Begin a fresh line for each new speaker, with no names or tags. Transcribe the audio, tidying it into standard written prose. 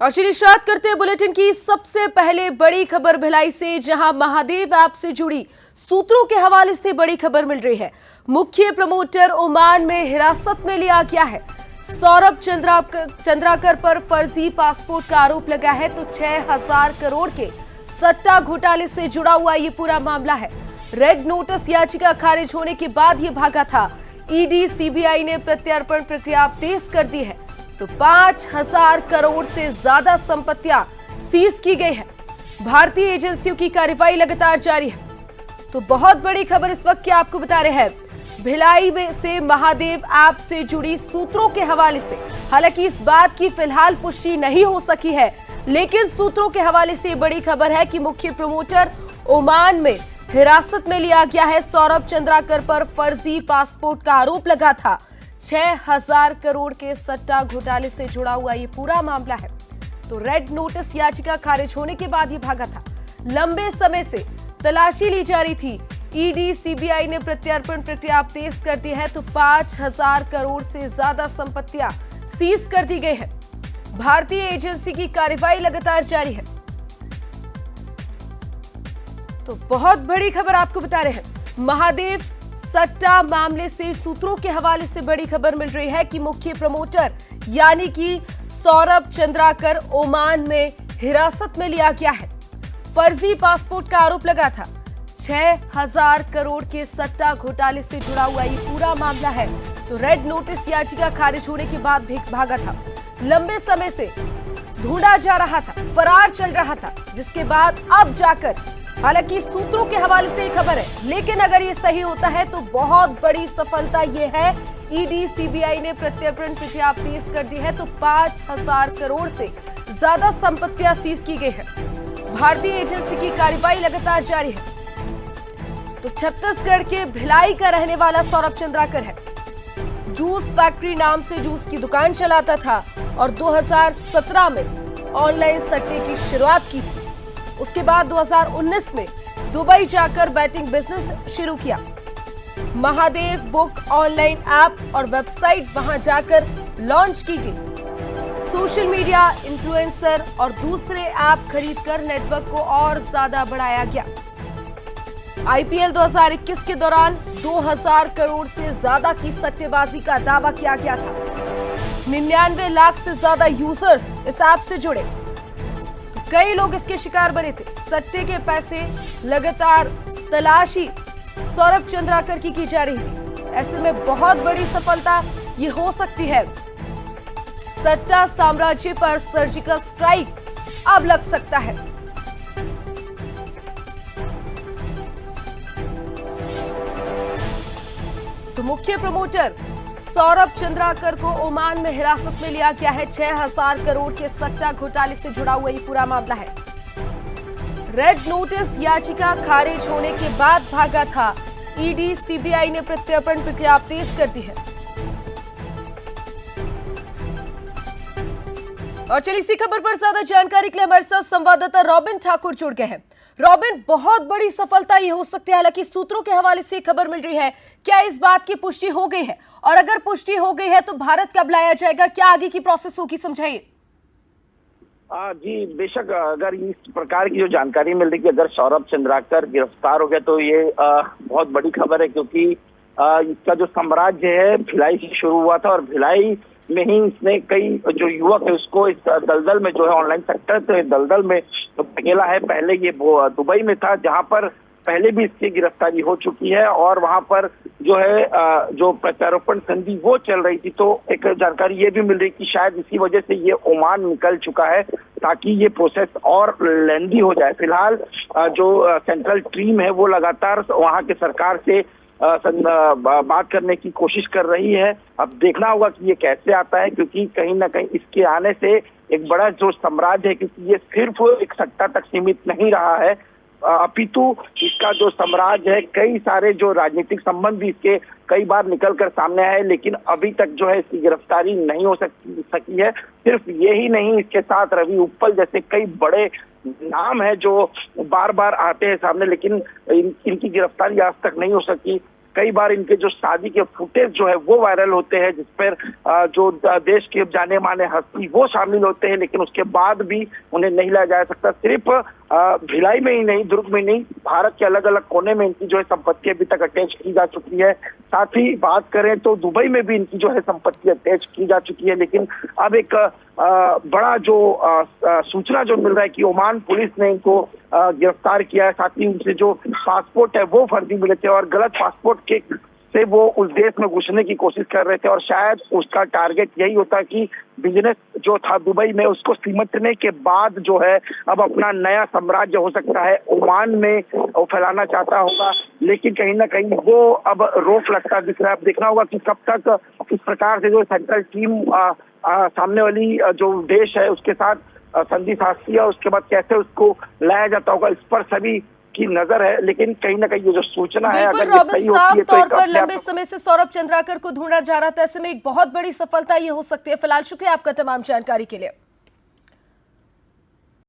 और चलिए शुरुआत करते हैं बुलेटिन की सबसे पहले बड़ी खबर भिलाई से, जहां महादेव ऐप से जुड़ी सूत्रों के हवाले से बड़ी खबर मिल रही है। मुख्य प्रमोटर ओमान में हिरासत में लिया गया है। सौरभ चंद्राकर पर फर्जी पासपोर्ट का आरोप लगा है, तो 6000 करोड़ के सट्टा घोटाले से जुड़ा हुआ ये पूरा मामला है। रेड नोटिस याचिका खारिज होने के बाद ये भागा था। ईडी सीबीआई ने प्रत्यर्पण प्रक्रिया तेज कर दी है, तो 5000 करोड़ से ज्यादा संपत्तियां सीज की गई है। भारतीय एजेंसियों की कार्रवाई लगातार जारी है। तो बहुत बड़ी खबर इस वक्त की आपको बता रहे हैं भिलाई में से महादेव ऐप से जुड़ी सूत्रों के हवाले से। हालांकि इस बात की फिलहाल पुष्टि नहीं हो सकी है, लेकिन सूत्रों के हवाले से बड़ी खबर है कि मुख्य प्रमोटर ओमान में हिरासत में लिया गया है। सौरभ चंद्राकर पर फर्जी पासपोर्ट का आरोप लगा था। 6000 करोड़ के सट्टा घोटाले से जुड़ा हुआ ये पूरा मामला है। तो रेड नोटिस याचिका खारिज होने के बाद ये भागा था। लंबे समय से तलाशी ली जा रही थी। ईडी सीबीआई ने प्रत्यर्पण प्रक्रिया तेज कर दी है, तो 5000 करोड़ से ज्यादा संपत्तियां सीज कर दी गई है। भारतीय एजेंसी की कार्रवाई लगातार जारी है। तो बहुत बड़ी खबर आपको बता रहे हैं महादेव सट्टा मामले से सूत्रों के हवाले से बड़ी खबर मिल रही है कि मुख्य प्रमोटर यानी कि सौरभ चंद्राकर ओमान में हिरासत में लिया गया है। फर्जी पासपोर्ट का आरोप लगा था। 6000 करोड़ के सट्टा घोटाले से जुड़ा हुआ ये पूरा मामला है। तो रेड नोटिस याचिका खारिज होने के बाद भागा था। लंबे समय से ढूंढा जा रहा था, फरार चल रहा था, जिसके बाद अब जाकर, हालांकि सूत्रों के हवाले से खबर है, लेकिन अगर ये सही होता है तो बहुत बड़ी सफलता ये है। ईडी सीबीआई ने प्रत्यर्पण प्रक्रिया तेज कर दी है, तो 5000 करोड़ से ज्यादा संपत्तियां सीज की गई है। भारतीय एजेंसी की कार्रवाई लगातार जारी है। तो छत्तीसगढ़ के भिलाई का रहने वाला सौरभ चंद्राकर है। जूस फैक्ट्री नाम से जूस की दुकान चलाता था और 2017 में ऑनलाइन सट्टे की शुरुआत की थी। उसके बाद 2019 में दुबई जाकर बैटिंग बिजनेस शुरू किया। महादेव बुक ऑनलाइन ऐप और वेबसाइट वहां जाकर लॉन्च की गई। सोशल मीडिया इन्फ्लुएंसर और दूसरे ऐप खरीदकर नेटवर्क को और ज्यादा बढ़ाया गया। आईपीएल 2021 के दौरान 2000 करोड़ से ज्यादा की सट्टेबाजी का दावा किया गया था। 99 लाख से ज्यादा यूजर्स इस ऐप से जुड़े, तो कई लोग इसके शिकार बने थे। सट्टे के पैसे लगातार तलाशी सौरभ चंद्राकर की जा रही थी। ऐसे में बहुत बड़ी सफलता ये हो सकती है। सट्टा साम्राज्य पर सर्जिकल स्ट्राइक अब लग सकता है। तो मुख्य प्रमोटर सौरभ चंद्राकर को ओमान में हिरासत में लिया गया है। 6000 करोड़ के सट्टा घोटाले से जुड़ा हुआ ये पूरा मामला है। रेड नोटिस याचिका खारिज होने के बाद भागा था। ईडी सीबीआई ने प्रत्यर्पण प्रक्रिया तेज कर दी है। और चलिए इसी खबर पर ज्यादा जानकारी के लिए हमारे साथ संवाददाता रॉबिन ठाकुर जुड़ गए हैं। रॉबिन, बहुत बड़ी सफलता ये हो सकती है, हालांकि सूत्रों के हवाले से खबर मिल रही है। क्या इस बात की पुष्टि हो गई है? और अगर पुष्टि हो गई है तो भारत कब लाया जाएगा? क्या आगे की प्रोसेस होगी, समझाइए।
जी बेशक, अगर इस प्रकार की जो जानकारी मिल रही है कि अगर सौरभ चंद्राकर गिरफ्तार हो गया तो ये बहुत बड़ी खबर है, क्योंकि इसका जो साम्राज्य है भिलाई से शुरू हुआ था और भिलाई में ही इसने कई जो युवक है उसको इस दलदल में, जो है ऑनलाइन सेक्टर से दलदल में धकेला है। पहले ये दुबई में था, जहां पर पहले भी इसकी गिरफ्तारी हो चुकी है और वहां पर जो है जो प्रत्यारोपण संधि वो चल रही थी। तो एक जानकारी ये भी मिल रही कि शायद इसी वजह से ये ओमान निकल चुका है, ताकि ये प्रोसेस और लेंदी हो जाए। फिलहाल जो सेंट्रल टीम है वो लगातार वहां के सरकार से बात करने की कोशिश कर रही है। अब देखना होगा कि ये कैसे आता है, क्योंकि कहीं ना कहीं इसके आने से एक बड़ा जो साम्राज्य है, क्योंकि ये सिर्फ एक सट्टा तक सीमित नहीं रहा है, अपितु इसका जो साम्राज्य है, कई सारे जो राजनीतिक संबंध भी इसके कई बार निकल कर सामने आए, लेकिन अभी तक जो है इसकी गिरफ्तारी नहीं हो सकी है। सिर्फ ये ही नहीं, इसके साथ रवि उप्पल जैसे कई बड़े नाम है जो बार बार आते हैं सामने, लेकिन इनकी गिरफ्तारी आज तक नहीं हो सकी। कई बार इनके जो शादी के फुटेज जो है वो वायरल होते हैं, जिस पर जो देश के जाने माने हस्ती वो शामिल होते हैं, लेकिन उसके बाद भी उन्हें नहीं लाया जा सकता। सिर्फ भिलाई में ही नहीं, दुर्ग में नहीं, भारत के अलग अलग कोने में इनकी जो है संपत्ति अभी तक अटैच की जा चुकी है। साथ ही बात करें तो दुबई में भी इनकी जो है संपत्ति अटैच की जा चुकी है। लेकिन अब एक बड़ा जो सूचना जो मिल रहा है कि ओमान पुलिस ने इनको गिरफ्तार किया है। साथ ही उनसे जो पासपोर्ट है वो फर्जी मिले थे और गलत पासपोर्ट के से वो उस देश में घुसने की कोशिश कर रहे थे और शायद उसका टारगेट यही होता कि बिजनेस जो था दुबई में उसको सिमटने के बाद जो है अब अपना नया साम्राज्य हो सकता है ओमान में वो फैलाना चाहता होगा। लेकिन कहीं ना कहीं वो अब रोक लगता दिख रहा है। अब देखना होगा कि कब तक इस प्रकार से जो सेंट्रल टीम सामने वाली जो देश है उसके साथ संधि साधती है, उसके बाद कैसे उसको लाया जाता होगा, इस पर सभी की नजर है। लेकिन कहीं ना कहीं ये जो सूचना है अगर ये सही होती है तो
तौर पर लंबे समय से सौरभ चंद्राकर को ढूंढा जा रहा था, ऐसे में एक बहुत बड़ी सफलता ये हो सकती है। फिलहाल शुक्रिया आपका तमाम जानकारी के लिए।